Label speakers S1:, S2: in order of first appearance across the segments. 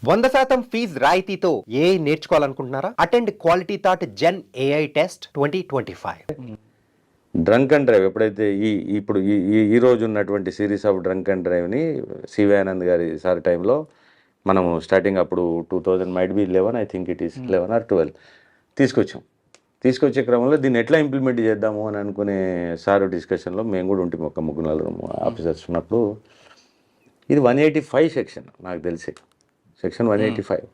S1: 100% fees రాయితీతో AI నేర్చుకోవాలనుకుంటున్నారా? Attend quality thought gen AI test 2025.
S2: Drunk and drive ఎప్పుడైతే ఇప్పుడు ఈ రోజు ఉన్నటువంటి సిరీస్ ఆఫ్ డ్రంక్ అండ్ డ్రైవ్ని సివి ఆనంద్ గారి సార్ టైంలో మనము స్టార్టింగ్ అప్పుడు 2000 might be 11, I think it is 11 or 12 తీసుకొచ్చే క్రమంలో దీన్ని ఎట్లా ఇంప్లిమెంట్ చేద్దాము అని అనుకునే సార్ డిస్కషన్లో మేము కూడా ఉంటాం, ఒక ముగ్గురు నలుగురు ఆఫీసర్స్ ఉన్నప్పుడు. ఇది 185 సెక్షన్, నాకు తెలిసి సెక్షన్ 185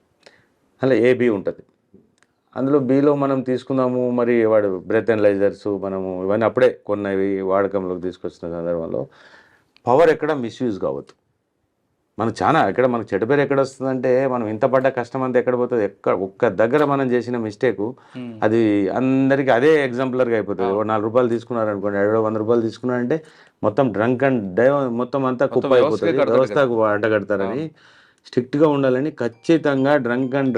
S2: అలా ఏబి ఉంటుంది. అందులో బిలో మనం తీసుకుందాము, మరి వాడు బ్రెత్ అనలైజర్స్ మనము ఇవన్నీ అప్పుడే కొన్నవి వాడకంలోకి తీసుకొచ్చిన సందర్భంలో పవర్ ఎక్కడ మిస్యూజ్ కావద్దు. మనకు చాలా ఎక్కడ మనకు చెడ్డ పేరు ఎక్కడ వస్తుందంటే, మనం ఇంత పడ్డ కష్టం అంతా ఎక్కడ పోతుంది, ఒక్క దగ్గర మనం చేసిన మిస్టేకు అది అందరికీ అదే ఎగ్జాంపులర్గా అయిపోతుంది. 4 రూపాయలు తీసుకున్నారనుకోండి, 100 రూపాయలు తీసుకున్నారంటే మొత్తం డ్రంక్ అండ్ డ్రైవ్ మొత్తం అంతా కుప్ప అయిపోతుంది, వ్యవస్థకు అడ్డగడతారని స్ట్రిక్ట్గా ఉండాలని ఖచ్చితంగా డ్రంక్ అండ్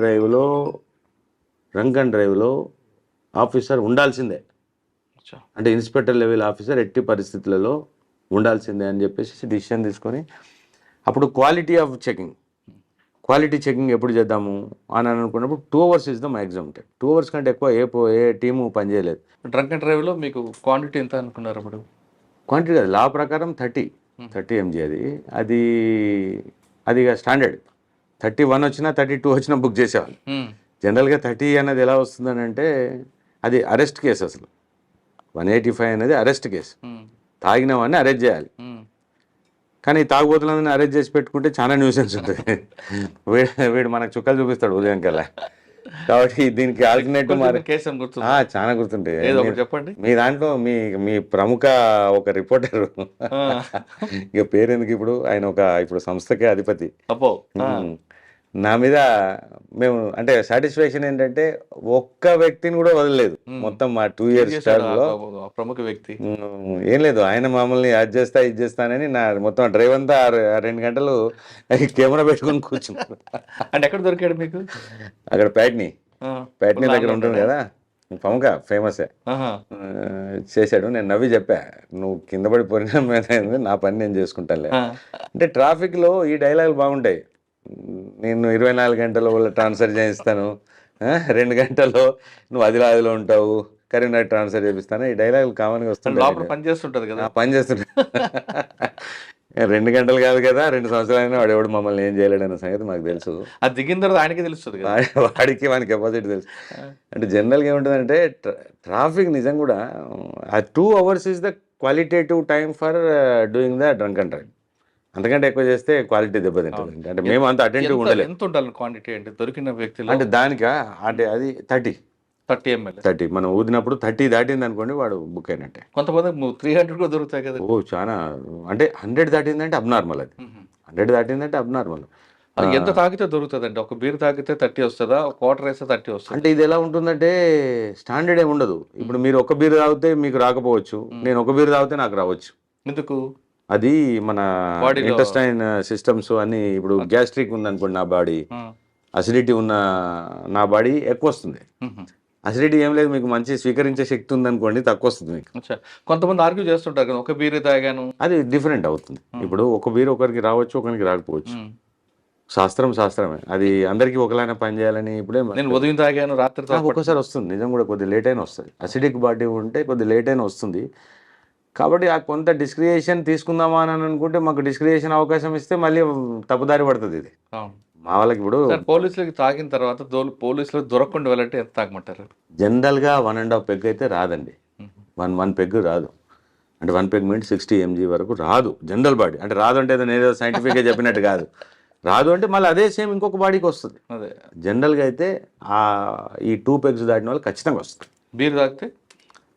S2: డ్రైవ్లో ఆఫీసర్ ఉండాల్సిందే. అంటే ఇన్స్పెక్టర్ లెవెల్ ఆఫీసర్ ఎట్టి పరిస్థితులలో ఉండాల్సిందే అని చెప్పేసి డిసిషన్ తీసుకొని అప్పుడు క్వాలిటీ చెకింగ్ ఎప్పుడు చేద్దాము అని అనుకున్నప్పుడు 2 hours is the maximum time. 2 hours కంటే ఎక్కువ ఏ టీము పనిచేయలేదు.
S3: డ్రంక్ అండ్ డ్రైవ్లో మీకు క్వాంటిటీ ఎంత అనుకున్నారు అప్పుడు?
S2: క్వాంటిటీ కాదు, లా ప్రకారం 30 mg అది ఇక స్టాండర్డ్. 31 వచ్చినా 32 వచ్చినా బుక్ చేసేవాళ్ళు. జనరల్గా 30 అన్నది ఎలా వస్తుందని అంటే అది అరెస్ట్ కేసు. అసలు 185 అనేది అరెస్ట్ కేసు. తాగిన వాడిని అరెస్ట్ చేయాలి. కానీ తాగుబోతులందరినీ అరెస్ట్ చేసి పెట్టుకుంటే చాలా న్యూసెన్స్ ఉంటుంది. వీడు మనకు చుక్కలు చూపిస్తాడు ఉదయం కల్లా. కాబట్టి దీనికి ఆల్టర్నేటివ్ చాలా గుర్తుంటాయి.
S3: చెప్పండి.
S2: మీ దాంట్లో మీ ప్రముఖ ఒక రిపోర్టర్, ఇక పేరెందుకు ఇప్పుడు, ఆయన ఇప్పుడు సంస్థకే అధిపతి. నా మీద మేము అంటే సాటిస్ఫాక్షన్ ఏంటంటే ఒక్క వ్యక్తిని కూడా వదలలేదు మొత్తం మా 2 years టర్మ్లో.
S3: ప్రముఖ వ్యక్తి
S2: ఏం లేదు, ఆయన మామూలుని అది చేస్తానని నా మొత్తం డ్రైవ్ అంతా 2 గంటలు కెమెరా పెట్టుకుని కూర్చున్నాను.
S3: అంటే ఎక్కడ దొరికాడు మీకు?
S2: అక్కడ ప్యాట్నీ దగ్గర ఉంటుంది కదా, ఫేమస్ చేశాడు. నేను నవ్వి చెప్పా, నువ్వు కింద పడి పోయినా మీద నా పని నేను చేసుకుంటానులే. అంటే ట్రాఫిక్లో ఈ డైలాగులు బాగుంటాయి. నేను 24 గంటల వల్ల ట్రాన్స్ఫర్ చేయిస్తాను, 2 గంటల్లో నువ్వు ఆదిలో ఉంటావు, కరీంనగర్ ట్రాన్స్ఫర్ చేపిస్తాను, ఈ డైలాగులు కామన్గా వస్తుంటాయి.
S3: పని చేస్తుంటుంది కదా,
S2: పని చేస్తుంటా. 2 గంటలు కాదు కదా, 2 సంవత్సరాలైనా వాడు ఎవడు మమ్మల్ని ఏం చేయలేడన్న సంగతి మాకు తెలుసు.
S3: అది దిగిన తర్వాత ఆయనకి తెలుస్తుంది,
S2: వాడికి కెపాసిటీ తెలుసు. అంటే జనరల్గా ఏముంటుందంటే ట్రాఫిక్ నిజం కూడా ఆ 2 hours is the qualitative time for doing the drunk and drive. అంతకంటే ఎక్కువ చేస్తే క్వాలిటీ దెబ్బతింటుంది. అంటే మేము అంత అటెంటివ్ ఉండలేదు.
S3: ఎంత ఉండాలి క్వాంటిటీ అంటే దొరికిన వ్యక్తులు?
S2: అంటే దానికా అంటే అది 30
S3: ml
S2: మనం ఊదినప్పుడు 30 దాటింది అనుకోండి, వాడు బుక్ అయినట్టే.
S3: కొంతమంది 300 కూడా దొరుకుతాయి కదా.
S2: చాలా అంటే 100 దాటిందంటే అబ్నార్మల్. అది 100 దాటిందంటే అబ్నార్మల్.
S3: ఎంత తాగితే దొరుకుతుంది అంటే? ఒక బీర్ తాగితే 30 వస్తుందా, ఒక క్వార్టర్ వేస్తే 30 వస్తుంది?
S2: అంటే ఇది ఎలా ఉంటుందంటే స్టాండర్డ్ ఏమి ఉండదు. ఇప్పుడు మీరు ఒక బీర్ తాగితే మీకు రాకపోవచ్చు, నేను ఒక బీర్ తాగితే నాకు రావచ్చు.
S3: ఎందుకు?
S2: అది మన ఇంటెస్టైన్ సిస్టమ్స్ అని. ఇప్పుడు గ్యాస్ట్రిక్ ఉందనుకోండి నా బాడీ, అసిడిటీ ఉన్న నా బాడీ ఎక్కువ వస్తుంది. అసిడిటీ ఏం లేదు, మీకు మంచి స్వీకరించే శక్తి ఉందనుకోండి తక్కువ వస్తుంది మీకు.
S3: కొంతమంది ఆర్గ్యూ చేస్తుంటారు కదా, ఒక బీర్ తాగాను,
S2: అది డిఫరెంట్ అవుతుంది. ఇప్పుడు ఒక బీర్ ఒకరికి రావచ్చు, ఒకరికి రాకపోవచ్చు. శాస్త్రమే, అది అందరికీ ఒకలానే పని చేయాలని. ఇప్పుడే
S3: నేను ఉదయం తాగాను, రాత్రి
S2: ఒక్కోసారి వస్తుంది నిజం కూడా, కొద్దిగా లేట్ అయినా వస్తుంది. అసిడిక్ బాడీ ఉంటే కొద్దిగా లేట్ అయినా వస్తుంది. కాబట్టి ఆ కొంత డిస్క్రియేషన్ తీసుకుందామా అని అనుకుంటే మాకు డిస్క్రియేషన్ అవకాశం ఇస్తే మళ్ళీ తప్పుదారి పడుతుంది. ఇది మా వాళ్ళకి ఇప్పుడు
S3: పోలీసులకి తాగిన తర్వాత పోలీసులకు దొరకకుండా వెళ్ళంటే ఎంత తాగమంటారు?
S2: జనరల్గా 1.5 పెగ్ అయితే రాదండి. 1 పెగ్ రాదు. అంటే 1 పెగ్ మీన్స్ 60 mg వరకు రాదు జనరల్ బాడీ. అంటే రాదు అంటే నేను సైంటిఫిక్గా చెప్పినట్టు కాదు. రాదు అంటే మళ్ళీ అదే సేమ్ ఇంకొక బాడీకి వస్తుంది.
S3: అదే
S2: జనరల్గా అయితే ఈ 2 పెగ్స్ దాటిన వాళ్ళు ఖచ్చితంగా వస్తుంది.
S3: బీర్ తాగితే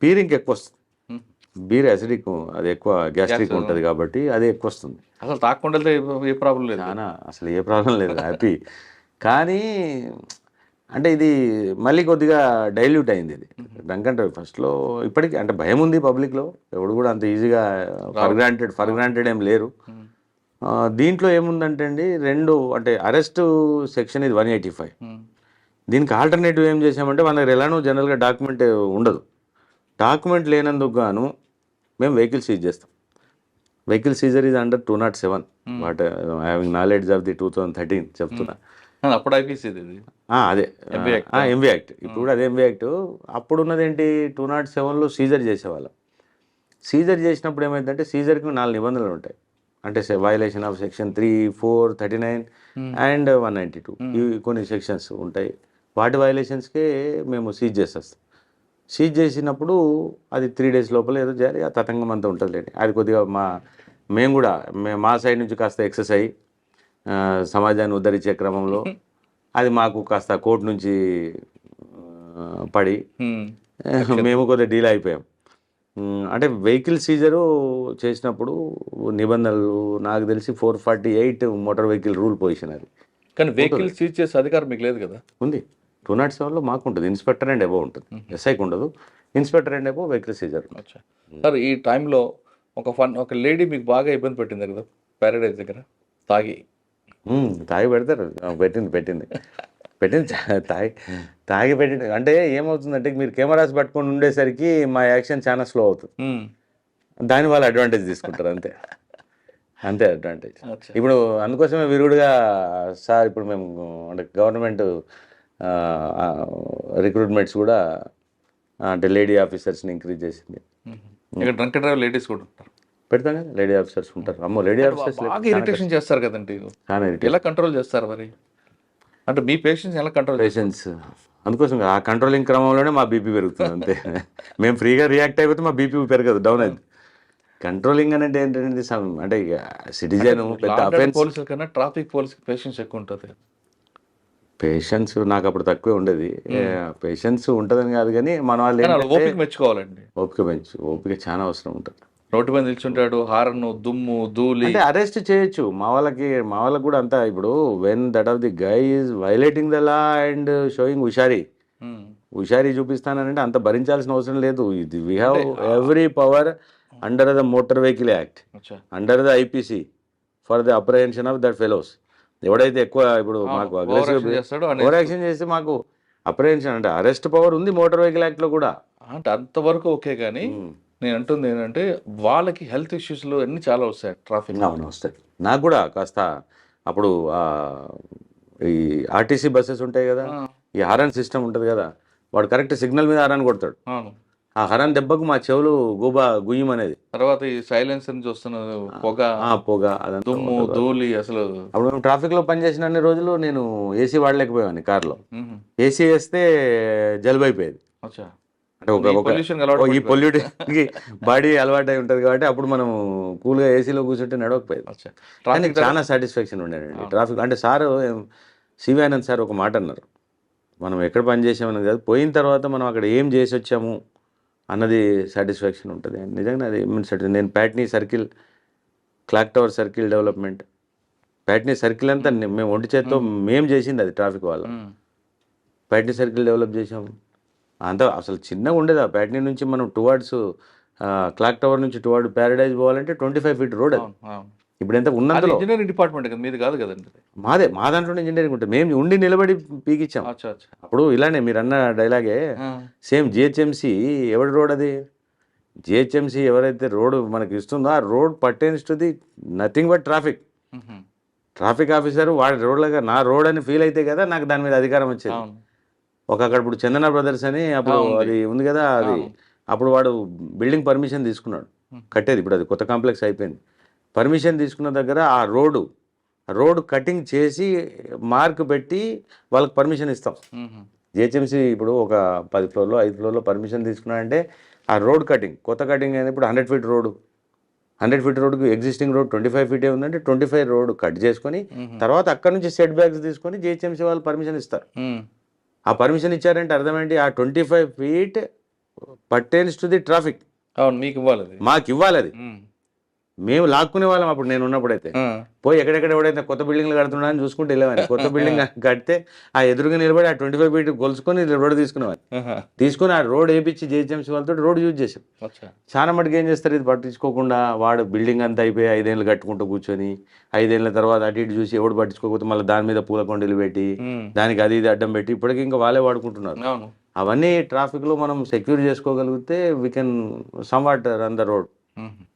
S2: బీర్ ఇంకెక్కువ వస్తుంది. బీర్ యాసిడిక్, అది ఎక్కువ గ్యాస్ట్రిక్ ఉంటుంది కాబట్టి అది ఎక్కువ వస్తుంది.
S3: అసలు తాగకుండా ఏ ప్రాబ్లం లేదు,
S2: అసలు ఏ ప్రాబ్లం లేదు, హ్యాపీ. కానీ అంటే ఇది మళ్ళీ కొద్దిగా డైల్యూట్ అయింది. ఇది డ్రంక్ అండ్ డ్రైవ్ ఫస్ట్లో ఇప్పటికీ అంటే భయం ఉంది పబ్లిక్లో. ఎవడు కూడా అంత ఈజీగా ఫర్ గ్రాంటెడ్ ఏం లేరు. దీంట్లో ఏముందంటే అండి, 2 అంటే అరెస్ట్ సెక్షన్ ఇది 185. దీనికి ఆల్టర్నేటివ్ ఏం చేసామంటే, మన దగ్గర ఎలానో జనరల్గా డాక్యుమెంట్ ఉండదు. డాక్యుమెంట్ లేనందుకు గాను మేము వెహికల్ సీజ్ చేస్తాం. Vehicle seizure is under 207. What having knowledge of the 2013 చెప్తున్నా.
S3: అప్పుడు ఐపీసీది ఇది.
S2: అదే
S3: MV Act.
S2: ఎంవి యాక్ట్ ఇప్పుడు కూడా అదే ఎంవి యాక్ట్. అప్పుడు ఉన్నది ఏంటి 207లో సీజర్ చేసేవాళ్ళం. సీజర్ చేసినప్పుడు ఏమైందంటే సీజర్కి 4 నిబంధనలు ఉంటాయి. అంటే వైలేషన్ ఆఫ్ సెక్షన్ 3, 4, 39 అండ్ 192 ఇవి కొన్ని సెక్షన్స్ ఉంటాయి. వాటి వైలేషన్స్కే మేము సీజ్ చేసేస్తాం. సీజ్ చేసినప్పుడు అది 3 days లోపల ఏదో చేయాలి. ఆ తతంగం అంతా ఉంటుంది లేండి. అది కొద్దిగా మేము కూడా మా సైడ్ నుంచి కాస్త ఎక్సెస్ అయ్యి సమాజాన్ని ఉద్ధరించే క్రమంలో అది మాకు కాస్త కోర్టు నుంచి పడి మేము కొద్దిగా డీల్ అయిపోయాం. అంటే వెహికల్ సీజరు చేసినప్పుడు నిబంధనలు నాకు తెలిసి 448 మోటార్ వెహికల్ రూల్ పొజిషన్ అది
S3: కానీ వెహికల్ సీజ్ చేసే అధికారం మీకు లేదు కదా.
S2: ఉంది. 207లో మాకు ఉంటుంది. ఇన్స్పెక్టర్ అండ్ అబోవ్ ఉంటుంది. ఎస్ఐకి ఉండదు. Inspector and above vehicle seizure.
S3: Sir ఈ టైంలో ఒక లేడీ మీకు బాగా ఇబ్బంది పెట్టింది కదా ప్యారడైజ్ దగ్గర తాగి
S2: పెడతారు. పెట్టింది తాగి పెట్టింది. అంటే ఏమవుతుందంటే మీరు కెమెరాస్ పట్టుకొని ఉండేసరికి మా యాక్షన్ చాలా స్లో అవుతుంది. దాని వాళ్ళు అడ్వాంటేజ్ తీసుకుంటారు. అంతే అడ్వాంటేజ్. ఇప్పుడు అందుకోసమే విరుగుడుగా సార్ ఇప్పుడు మేము అంటే గవర్నమెంట్ రిక్రూట్మెంట్స్ కూడా అంటే లేడీ ఆఫీసర్స్ని ఇంక్రీజ్ చేసింది.
S3: ఇక్కడ డ్రంక్ అండ్ డ్రైవ్ లేడీస్ కూడా ఉంటారు.
S2: పెడతాం కదా లేడీ ఆఫీసర్స్ ఉంటారు. అమ్మో లేడీ ఆఫీసర్స్
S3: బాగా ఇరిటేషన్ చేస్తారు కదండి.
S2: చాలా
S3: ఎలా కంట్రోల్ చేస్తారు మరి? అంటే మీ పేషెంట్స్ ఎలా కంట్రోల్
S2: పేషెంట్స్ అందుకోసం ఆ కంట్రోలింగ్ క్రమంలోనే మా బీపీ పెరుగుతుంది. అంతే. మేము ఫ్రీగా రియాక్ట్ అయిపోతే మా బీపీ పెరగదు, డౌన్ అవుతుంది. కంట్రోలింగ్ అనేది ఏంటంటే అంటే ఇక సిటిజన్ పెద్ద అఫెన్స్.
S3: పోలీసుల కన్నా ట్రాఫిక్ పోలీస్ పేషెంట్స్ ఎక్కువ ఉంటుంది.
S2: పేషెన్స్ నాకు అప్పుడు తక్కువే ఉండేది. పేషెన్స్ ఉంటుందని కాదు కానీ మన వాళ్ళు
S3: ఓపిక మెచ్చుకోవాలండి.
S2: ఓపిక చాలా అవసరం ఉంటుంది.
S3: రోడ్డు మీద నిల్చుంటాడు, హారన్, దుమ్ము, ధూళి.
S2: అంటే అరెస్ట్ చేయొచ్చు. మా వాళ్ళకి కూడా అంతా ఇప్పుడు when that of the guy is violating the law and showing హుషారీ చూపిస్తానంటే అంత భరించాల్సిన అవసరం లేదు. ఇది we have every power under the motor vehicle act, under the IPC for the apprehension of that fellows. ఎవడైతే ఎక్కువ ఇప్పుడు మాకు ఓవర్ యాక్షన్ చేస్తే మాకు అప్రహెన్షన్ అంటే అరెస్ట్ పవర్ ఉంది మోటార్ వెహికల్ యాక్ట్లో కూడా.
S3: అంటే అంతవరకు ఓకే. కానీ నేను అంటుంది ఏంటంటే వాళ్ళకి హెల్త్ ఇష్యూస్లు అన్నీ చాలా వస్తాయి ట్రాఫిక్.
S2: అవును వస్తాయి. నాకు కూడా కాస్త అప్పుడు ఈ ఆర్టీసీ బస్సెస్ ఉంటాయి కదా, ఈ హారన్ సిస్టమ్ ఉంటుంది కదా, వాడు కరెక్ట్ సిగ్నల్ మీద హారన్ కొడతాడు. ఆ హరాన్ దెబ్బకు మా చెవులు గుయ్యం అనేది.
S3: తర్వాత ఈ సైలెన్సర్ నుంచి వస్తున్న పొగ దుమ్ము, ధూళి. అసలు
S2: అప్పుడు మేము ట్రాఫిక్ లో పనిచేసిన అన్ని రోజులు నేను ఏసీ వాడలేకపోయాను కార్లో. ఏసీ వేస్తే జలుబు అయిపోయేది. అంటే ఈ పొల్యూటెన్కి బాడీ అలవాటు అయి ఉంటుంది కాబట్టి అప్పుడు మనం కూల్గా ఏసీలో కూర్చుంటే నడవకపోయేది. కానీ చాలా సాటిస్ఫాక్షన్ ఉండేనండి ట్రాఫిక్. అంటే సార్ సివి ఆనంద్ సార్ ఒక మాట అన్నారు, మనం ఎక్కడ పని చేసామని కాదు, పోయిన తర్వాత మనం అక్కడ ఏం చేసి వచ్చాము అన్నది సాటిస్ఫాక్షన్ ఉంటుంది. నిజంగా అది నేను Patny circle, clock tower circle development, Patny circle అంతా మేము ఒంటి చేత్తో మేము చేసింది అది ట్రాఫిక్ వాళ్ళ. ప్యాట్నీ సర్కిల్ డెవలప్ చేసాము. అంతా అసలు చిన్నగా ఉండేది. ఆ ప్యాట్నీ నుంచి మనం టువార్డ్స్ క్లాక్ టవర్ నుంచి టువార్డ్ ప్యారడైజ్ పోవాలంటే 25 feet రోడ్ అది. ఇప్పుడు ఎంత ఉన్నందులో
S3: ఇంజనీరింగ్ డిపార్ట్మెంట్ కదా, మీది కాదు కదండి.
S2: మా దాంట్లో ఇంజనీరింగ్ ఉంటుంది. మేము ఉండి నిలబడి పీకిచ్చాం. అప్పుడు ఇలానే మీరు అన్న డైలాగే సేమ్. జిహెచ్ఎంసీ ఎవరి రోడ్ అది? జిహెచ్ఎంసీ ఎవరైతే రోడ్ మనకి ఇస్తుందో ఆ road pertains to the nothing but traffic. Traffic officer వాడి రోడ్లుగా నా రోడ్ అని ఫీల్ అయితే కదా నాకు దాని మీద అధికారం వచ్చేది. అక్కడ ఇప్పుడు చందన బ్రదర్స్ అని అప్పుడు అది ఉంది కదా, అది అప్పుడు వాడు బిల్డింగ్ పర్మిషన్ తీసుకున్నాడు కట్టేది. ఇప్పుడు అది కొత్త కాంప్లెక్స్ అయిపోయింది. పర్మిషన్ తీసుకున్న దగ్గర ఆ రోడ్ కటింగ్ చేసి మార్క్ పెట్టి వాళ్ళకి పర్మిషన్ ఇస్తాం. జిహెచ్ఎంసీ ఇప్పుడు ఒక 10 floorలో 5 floorలో పర్మిషన్ తీసుకున్నాడంటే ఆ రోడ్ కటింగ్, కొత్త కటింగ్ అనేది ఇప్పుడు 100 feet రోడ్డు, 100 feet రోడ్డుకి ఎగ్జిస్టింగ్ రోడ్ 25 feet ఉందంటే 25 రోడ్ కట్ చేసుకొని తర్వాత అక్కడ నుంచి సెట్ బ్యాక్స్ తీసుకొని జిహెచ్ఎంసీ వాళ్ళు పర్మిషన్ ఇస్తారు. ఆ పర్మిషన్ ఇచ్చారంటే అర్థం ఏంటి? ఆ 25 feet pertains to the traffic.
S3: మీకు ఇవ్వాలి,
S2: మాకు ఇవ్వాలి. అది మేము లాక్కునే వాళ్ళం అప్పుడు నేను ఉన్నప్పుడైతే. పోయి ఎక్కడెక్కడ ఎవడైతే కొత్త బిల్డింగ్లు కడుతున్నా అని చూసుకుంటూ వెళ్ళేవాడిని. కొత్త బిల్డింగ్ కడితే ఆ ఎదురుగా నిలబడి ఆ 25 feet కొలుసుకొని రోడ్ తీసుకునేవాడిని. తీసుకుని ఆ రోడ్ వేయించి జిహెచ్ఎంసీ వాళ్ళతో రోడ్ యూజ్ చేసాం. చాలా మటుకు ఏం చేస్తారు, ఇది పట్టించుకోకుండా వాడు బిల్డింగ్ అంతా అయిపోయి 5 ఏళ్ళు కట్టుకుంటూ కూర్చొని 5 ఏళ్ళ తర్వాత అటు ఇటు చూసి ఎవడు పట్టించుకోకపోతే మళ్ళీ దాని మీద పూల కొండలు పెట్టి దానికి అది ఇది అడ్డం పెట్టి ఇప్పటికీ ఇంకా వాళ్ళే వాడుకుంటున్నారు. అవన్నీ ట్రాఫిక్లో మనం సెక్యూర్ చేసుకోగలిగితే we can somewhat run the road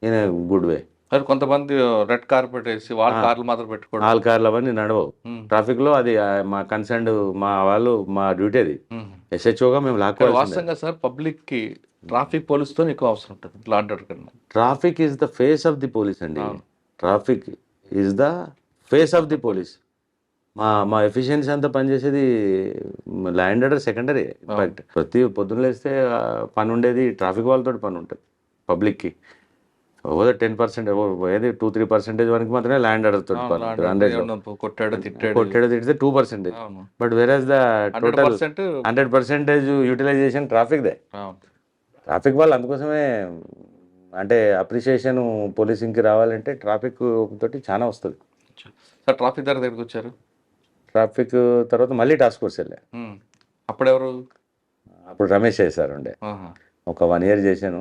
S2: in a good way.
S3: మరి కొంతమంది రెడ్ కార్పెట్ వేసి వాళ్ళ కార్లు మాత్రం పెట్టుకోవడం.
S2: ఆల్ కార్లు అవన్నీ నడవవు.
S3: ఉమ్.
S2: ట్రాఫిక్లో అది మా కన్సర్న్ మా వాళ్ళు మా డ్యూటీ అది.
S3: ఉమ్.
S2: ఎస్హెచ్ఓగా మేము
S3: ఇక్కడ
S2: లాక్కోవాల్సిందే.
S3: వాస్తవంగా సార్ పబ్లిక్ కి ట్రాఫిక్ పోలీసుతో ఎక్కువ అవసరం ఉంటుంది లా అండ్ ఆర్డర్ కన్నా.
S2: Traffic is the face of the police అండి. Traffic is the face of the police. మా ఎఫిషియన్సీ అంతా పనిచేసేది ల్యాండ్ ఆర్డర్ సెకండరీ. ఇన్ఫాక్ట్ ప్రతి పొద్దున్న లేస్తే పని ఉండేది ట్రాఫిక్ వాళ్ళతో పని ఉంటుంది పబ్లిక్కి. ఓ 10% ఏది 2-3% వరకు మాత్రమే ల్యాండ్ ఆర్డర్ తోటి పని ఉంటుంది. 100
S3: కొట్టాడు తిట్టాడు.
S2: కొట్టేది తిడితే 2%.
S3: అవును.
S2: బట్ వెరాజ్ ద టోటల్
S3: 100%.
S2: 100% యూటిలైజేషన్ ట్రాఫిక్దే.
S3: అవును.
S2: ట్రాఫిక్ వాళ్ళు అందుకోసమే అంటే అప్రిషియేషన్ పోలీసింగ్కి రావాలంటే ట్రాఫిక్ తోటి చాలా వస్తుంది.
S3: సార్ ట్రాఫిక్ దగ్గరికి వచ్చారు.
S2: ట్రాఫిక్ తర్వాత మళ్ళీ టాస్క్ ఫోర్స్ వెళ్ళా.
S3: అప్పుడెవరు?
S2: అప్పుడు రమేష్ చేశారు ఉండే.
S3: ఆహా.
S2: ఒక 1 year చేశాను.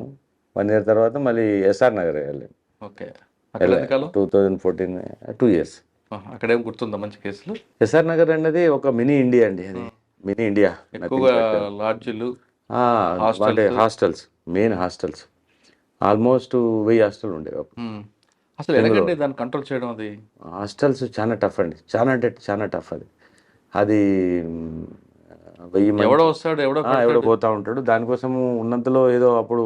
S2: 1 year తర్వాత మళ్ళీ ఎస్ఆర్ నగర్ వెళ్ళాను.
S3: ఓకే. అక్కడ ఎంతకాలం?
S2: 2014 2 years.
S3: అక్కడ ఏం గుర్తుందా మంచి కేసులు?
S2: ఎస్ఆర్ నగర్ అనేది ఒక మినీ ఇండియా అండి. అది మినీ ఇండియా.
S3: ఎక్కువగా లాడ్జీలు,
S2: అంటే hostels, main hostels almost 1000 hostel ఉండేవి అప్పుడు.
S3: అసలు ఎలాగండి దాన్ని కంట్రోల్ చేయడం? అది
S2: హాస్టల్స్ చాలా టఫ్ అండి. చాలా అంటే చాలా టఫ్ అది. అది 1000 మంది
S3: ఎవడో వస్తాడు
S2: ఎవడో పోతా ఉంటాడు. దానికోసము ఉన్నంతలో ఏదో అప్పుడు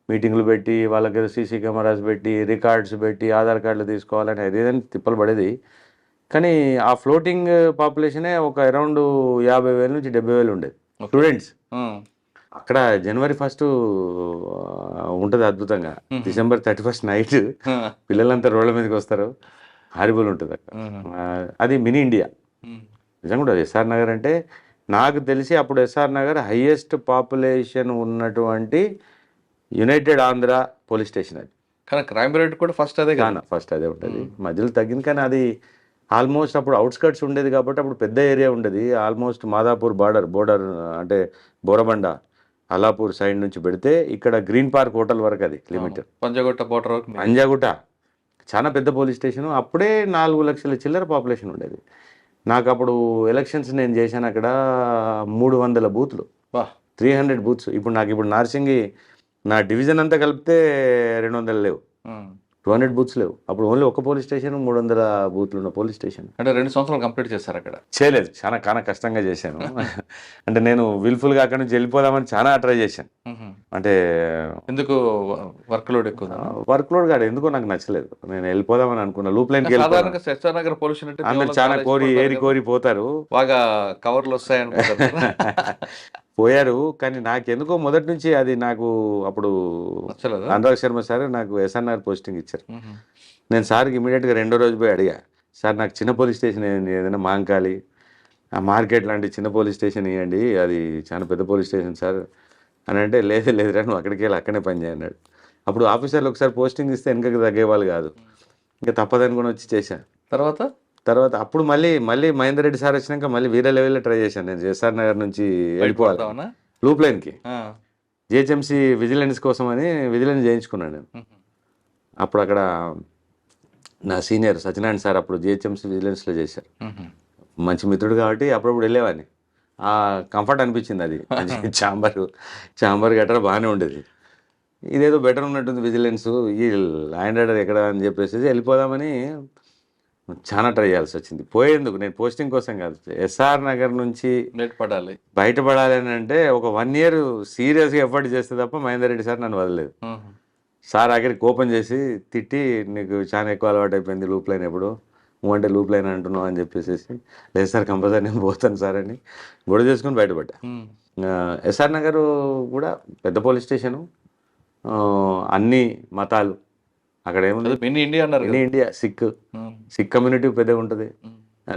S2: మీటింగ్లు పెట్టి వాళ్ళకి ఏదో సీసీ కెమెరాస్ పెట్టి రికార్డ్స్ పెట్టి ఆధార్ కార్డులు తీసుకోవాలని ఏదైనా తిప్పలు పడేది. కానీ ఆ ఫ్లోటింగ్ పాపులేషనే ఒక అరౌండ్ 50,000 నుంచి 70,000 ఉండేది స్టూడెంట్స్. అక్కడ January 1st ఉంటుంది అద్భుతంగా. December 31st నైట్ పిల్లలంతా రోడ్ల మీదకి వస్తారు. హారిబుల్ ఉంటుంది అక్కడ. అది మినీ ఇండియా నిజంగా కూడా. ఎస్ఆర్ నగర్ అంటే నాకు తెలిసి అప్పుడు ఎస్ఆర్ నగర్ హైయెస్ట్ పాపులేషన్ ఉన్నటువంటి యునైటెడ్ ఆంధ్ర పోలీస్ స్టేషన్ అది.
S3: కానీ క్రైమ్ రేట్ కూడా ఫస్ట్ అదే కదా?
S2: ఫస్ట్ అదే ఉంటుంది. మధ్యలో తగ్గింది కానీ అది ఆల్మోస్ట్ అప్పుడు అవుట్స్కట్స్ ఉండేది కాబట్టి అప్పుడు పెద్ద ఏరియా ఉండేది. ఆల్మోస్ట్ మాదాపూర్ బోర్డర్ అంటే బోరబండ అలాపూర్ సైడ్ నుంచి పెడితే ఇక్కడ గ్రీన్ పార్క్ హోటల్ వరకు అది లిమిట్.
S3: పంజాగుట్ట బోర్డర్ వరకు.
S2: పంజాగుట్ట చాలా పెద్ద పోలీస్ స్టేషన్. అప్పుడే 4 లక్షల చిల్లర పాపులేషన్ ఉండేది. నాకు అప్పుడు ఎలక్షన్స్ నేను చేశాను అక్కడ 300 బూత్లు, 300 బూత్స్. ఇప్పుడు నాకు నార్సింగి నా డివిజన్ అంతా కలిపితే 200 లేవు, 200 బూత్స్ లేవు. అప్పుడు ఓన్లీ ఒక పోలీస్ స్టేషన్ 300 బూత్లు ఉన్న పోలీస్ స్టేషన్.
S3: అంటే 2 సంవత్సరాలు కంప్లీట్ చేశారు అక్కడ?
S2: చేయలేదు, చాలా కష్టంగా చేశాను. అంటే నేను విల్ఫుల్గా అక్కడ నుంచి వెళ్ళిపోదామని చాలా ట్రై చేశాను. అంటే
S3: ఎందుకు వర్క్ లోడ్ ఎక్కువ?
S2: వర్క్ లోడ్ కాదు, ఎందుకో నాకు నచ్చలేదు. నేను వెళ్ళిపోదామని అనుకున్నా. లూప్ లైన్కి
S3: సాధారణంగా ఎస్ఆర్ నగర్ పొల్యూషన్ అంటే
S2: అందరు చాలా కోరి పోతారు,
S3: బాగా కవర్లు వస్తాయి అనుకుంటారు.
S2: పోయారు. కానీ నాకెందుకో మొదటి నుంచి అది నాకు అప్పుడు అనురాగ్ శర్మ సార్ నాకు ఎస్ఆర్ఆర్ పోస్టింగ్ ఇచ్చారు. నేను సార్కి ఇమీడియట్గా 2వ రోజు పోయి అడిగా, సార్ నాకు చిన్న పోలీస్ స్టేషన్ ఏదైనా మాంకాలి ఆ మార్కెట్ లాంటి చిన్న పోలీస్ స్టేషన్ ఇవ్వండి, అది చాలా పెద్ద పోలీస్ స్టేషన్ సార్ అని అంటే, లేదురా నువ్వు అక్కడికి వెళ్ళి అక్కడే పని చేయన్నాడు. అప్పుడు ఆఫీసర్లు ఒకసారి పోస్టింగ్ ఇస్తే వెనకకి తగ్గేవాళ్ళు కాదు. ఇంకా తప్పదనుకుని వచ్చి చేశాను. తర్వాత అప్పుడు మళ్ళీ మహేందర్ రెడ్డి సార్ వచ్చినాక మళ్ళీ వేరే లెవెల్లో ట్రై చేశాను. నేను ఎస్ఆర్ నగర్ నుంచి వెళ్ళిపోవాలి లూప్ లైన్కి. జిహెచ్ఎంసీ విజిలెన్స్ కోసం అని విజిలెన్స్ చేయించుకున్నాను నేను. అప్పుడు అక్కడ నా సీనియర్ సత్యనారాయణ సార్ అప్పుడు జిహెచ్ఎంసీ విజిలెన్స్లో చేశారు. మంచి మిత్రుడు కాబట్టి అప్పుడప్పుడు వెళ్ళేవాడిని. కంఫర్ట్ అనిపించింది. అది చాంబర్ గట్రా బాగానే ఉండేది. ఇదేదో బెటర్ ఉన్నట్టుంది విజిలెన్స్, ఈ ల్యాండ్ ఆర్డర్ ఎక్కడ అని చెప్పేసి వెళ్ళిపోదామని చాలా ట్రై చేయాల్సి వచ్చింది. పోయేందుకు నేను పోస్టింగ్ కోసం కాదు, ఎస్ఆర్ నగర్ నుంచి బయటపడాలి అని అంటే ఒక 1 year సీరియస్గా ఎఫర్ట్ చేస్తే తప్ప మహేందర్ రెడ్డి సార్ నన్ను వదలలేదు. సార్ ఆఖరికి కోపం చేసి తిట్టి, నీకు చాలా ఎక్కువ అలవాటు అయిపోయింది లూప్ లైన్, ఎప్పుడు నువ్వంటే లూప్ లైన్ అంటున్నావు అని చెప్పేసి, లేదు సార్ కంపల్సరీ నేను పోతాను సార్ అని గొడవ చేసుకుని బయటపడ్డా. ఎస్ఆర్ నగర్ కూడా పెద్ద పోలీస్ స్టేషను, అన్ని మతాలు అక్కడ ఏముంది,
S3: మినీ ఇండియా.
S2: సిక్ కమ్యూనిటీ పెద్దగా ఉంటుంది.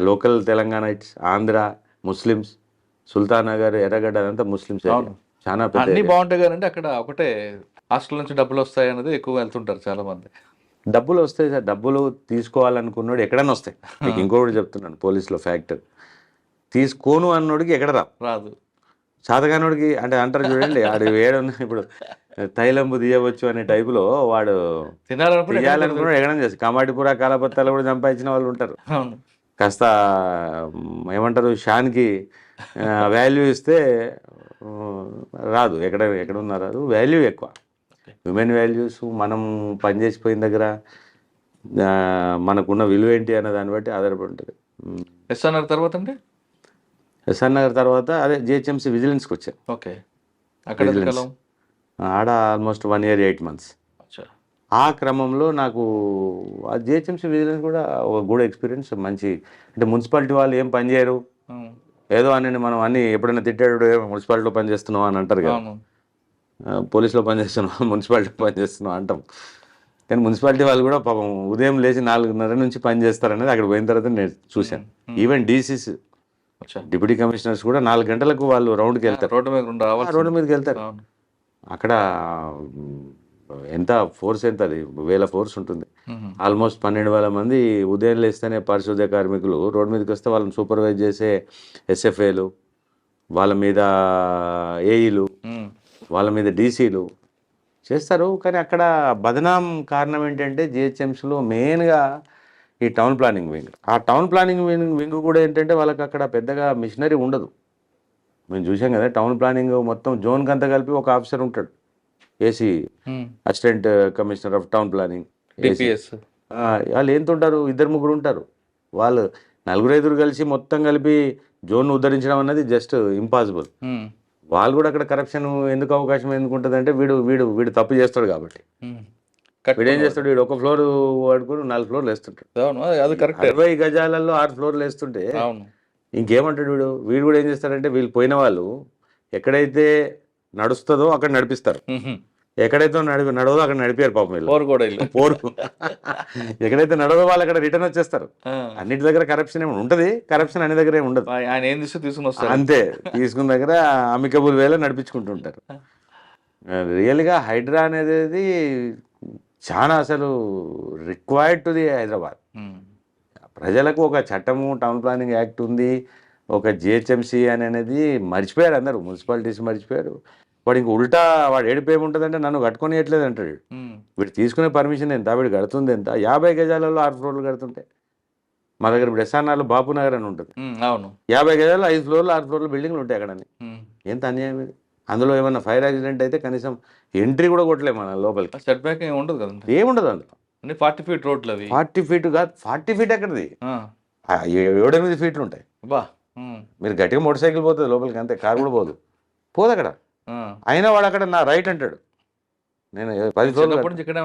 S2: లోకల్ తెలంగాణైట్స్, ఆంధ్ర, ముస్లిమ్స్, సుల్తాన్ నగర్, ఎర్రగడ్డ అదంతా ముస్లిమ్స్. చాలా
S3: అన్ని బాగుంటాయి కానీ అక్కడ ఒకటే హాస్టల్ నుంచి డబ్బులు వస్తాయి అనేది ఎక్కువ వెళ్తుంటారు చాలా మంది.
S2: డబ్బులు వస్తాయి సార్, డబ్బులు తీసుకోవాలనుకున్నాడు ఎక్కడైనా వస్తాయి. మీకు ఇంకొకటి చెప్తున్నాను పోలీసులో ఫ్యాక్టర్, తీసుకోను అన్నోడికి ఎక్కడ
S3: రాదు.
S2: చాతగానోడికి అంటే అంటారు చూడండి, ఆడు ఏడున్నా ఇప్పుడు తైలంబు తీయవచ్చు అనే టైపులో వాడు తీయాలనుకున్నాడు ఎక్కడ చేస్తారు. కమాటిపుర కాలపత్తాలు కూడా సంపాదించిన వాళ్ళు ఉంటారు. కాస్త ఏమంటారు షాన్కి వాల్యూ ఇస్తే రాదు, ఎక్కడ ఉన్నా రాదు. వాల్యూ ఎక్కువ, హ్యూమన్ వాల్యూస్. మనం పనిచేసిపోయిన దగ్గర మనకున్న విలువ ఏంటి అనే దాన్ని బట్టి ఆధారపడి ఉంటుంది.
S3: ఎస్ఆర్ఆర్ తర్వాత అండి?
S2: ఎస్ఆర్ నగర్ తర్వాత అదే జిహెచ్ఎంసీ విజిలెన్స్కి వచ్చాను.
S3: ఓకే. అక్కడ
S2: Vigilance. ఆడ ఆల్మోస్ట్ 1 year 8 months.
S3: అచ్చా.
S2: ఆ క్రమంలో నాకు ఆ జిహెచ్ఎంసీ విజిలెన్స్ కూడా ఒక గుడ్ ఎక్స్పీరియన్స్. మంచి అంటే మున్సిపాలిటీ వాళ్ళు ఏం పని చేయరు, ఏదో అని మనం అన్ని ఎప్పుడైనా తిట్టాడు మున్సిపాలిటీలో పని చేస్తున్నావు అని అంటారు కదా.
S3: అవును.
S2: పోలీసులో పని చేస్తున్నావు, మున్సిపాలిటీలో పని చేస్తున్నావు అంటాం. కానీ మున్సిపాలిటీ వాళ్ళు కూడా పాపం ఉదయం లేచి 4:30 నుంచి పని చేస్తారనేది అక్కడ పోయిన తర్వాత నేను చూశాను. ఈవెన్ డీసీస్
S3: అచ్చా.
S2: డిప్యూటీ కమిషనర్స్ కూడా 4 గంటలకు వాళ్ళు రౌండ్కి వెళ్తారు,
S3: రోడ్డు మీద రావాలి.
S2: రోడ్డు మీదకి వెళ్తారు.
S3: అవును.
S2: అక్కడ ఎంత ఫోర్స్, ఎంత అది 1000 ఫోర్స్ ఉంటుంది.
S3: మ్మ్.
S2: ఆల్మోస్ట్ 12,000 మంది ఉదయం లేస్తేనే పారిశుద్ధ్య కార్మికులు రోడ్డు మీదకి వస్తే వాళ్ళని సూపర్వైజ్ చేసే ఎస్ఎఫ్ఏలు, వాళ్ళ మీద ఏఈలు,
S3: మ్మ్.
S2: వాళ్ళ మీద డీసీలు చేస్తారు. కానీ అక్కడ బదనాం కారణం ఏంటంటే జిహెచ్ఎంసీలో మెయిన్గా ఈ టౌన్ ప్లానింగ్ వింగ్. ఆ టౌన్ ప్లానింగ్ వింగ్ కూడా ఏంటంటే వాళ్ళకి అక్కడ పెద్దగా మిషనరీ ఉండదు. మేము చూసాం కదా, టౌన్ ప్లానింగ్ మొత్తం జోన్కి అంతా కలిపి ఒక ఆఫీసర్ ఉంటాడు, AC
S3: hmm.
S2: Assistant commissioner of town planning.
S3: DPS.
S2: వాళ్ళు ఎంత ఉంటారు, 2-3 ఉంటారు. వాళ్ళు 4-5 కలిసి మొత్తం కలిపి జోన్ ఉద్ధరించడం అనేది జస్ట్ ఇంపాసిబుల్.
S3: మ్మ్.
S2: వాళ్ళు కూడా అక్కడ కరప్షన్ ఎందుకు అవకాశం ఎందుకు ఉంటుంది అంటే వీడు వీడు వీడు తప్పు చేస్తాడు కాబట్టి.
S3: మ్మ్.
S2: వీడు ఏం చేస్తాడు, వీడు ఒక ఫ్లోర్ వాడుకుని 4 ఫ్లోర్లు వేస్తుంటాడు.
S3: అవును, అది కరెక్ట్.
S2: 60 గజాలలో 6 ఫ్లోర్లు వేస్తుంటే
S3: అవును.
S2: ఇంకేమంటాడు వీడు. వీడు కూడా ఏం చేస్తాడంటే వీళ్ళు పోయిన వాళ్ళు ఎక్కడైతే నడుస్తుందో అక్కడ నడిపిస్తారు,
S3: మ్మ్.
S2: ఎక్కడైతే నడవదో అక్కడ నడిపారు పాపం వీళ్ళు.
S3: పోరు కూడా ఇల్లు.
S2: పోరు ఎక్కడైతే నడవదో వాళ్ళు అక్కడ రిటర్న్ వచ్చేస్తారు.
S3: ఆ.
S2: అన్నిటి దగ్గర కరప్షన్ ఏమి ఉంటుంది, కరప్షన్ అన్ని దగ్గర ఏమి ఉండదు.
S3: ఆయన ఏం తీస్తే తీసుకుని వస్తారు.
S2: అంతే, తీసుకున్న దగ్గర అమికబుల్ వేలో నడిపించుకుంటుంటారు. రియల్గా హైడ్రా అనేది చాలా అసలు రిక్వైర్డ్ టు ది హైదరాబాద్.
S3: మ్మ్.
S2: ప్రజలకు ఒక చట్టము, టౌన్ ప్లానింగ్ యాక్ట్ ఉంది, ఒక జిహెచ్ఎంసీ అనేది మర్చిపోయారు అందరూ, మున్సిపాలిటీస్ మర్చిపోయారు. వాడు ఇంక ఉల్టా వాడు ఏడుపు ఏముంటుందంటే నన్ను కట్టుకొనియట్లేదు అంటాడు.
S3: మ్మ్.
S2: వీడు తీసుకునే పర్మిషన్ ఎంత, వీడు కడుతుంది ఎంత. 50 గజాలలో 6 ఫ్లోర్లు కడుతుంటే మా దగ్గర ఇప్పుడు ఎస్ఆర్ఆర్లో బాపు నగర్ అని ఉంటుంది,
S3: మ్మ్. అవును.
S2: 50 గజాలు 5 ఫ్లోర్లు 6 ఫ్లోర్లు బిల్డింగ్లు ఉంటాయి అక్కడ.
S3: మ్మ్.
S2: ఎంత అన్యాయం ఇది. అందులో ఏమన్నా ఫైర్ యాక్సిడెంట్ అయితే కనీసం ఎంట్రీ కూడా కొట్టలేము మన లోపలికి,
S3: సెట్ బ్యాక్ ఏమి ఉండదు కదండి.
S2: ఏముండదు అందులో.
S3: అన్ని 40 feet రోడ్లు అవి.
S2: 40 feet కాదు, 40 feet ఎక్కడిది,
S3: ఆ.
S2: 7-8 ఫీట్లు ఉంటాయి.
S3: బా. మ్మ్.
S2: మీరు గట్టిగా మోటార్ సైకిల్ పోతుంది లోపలికి, అంతే, కారు కూడా పోదు అక్కడ.
S3: ఆ.
S2: అయినా వాడు అక్కడ నా రైట్ అంటాడు. నేను 10 ఫ్లోర్లు
S3: చిన్నప్పటి నుంచి ఇక్కడ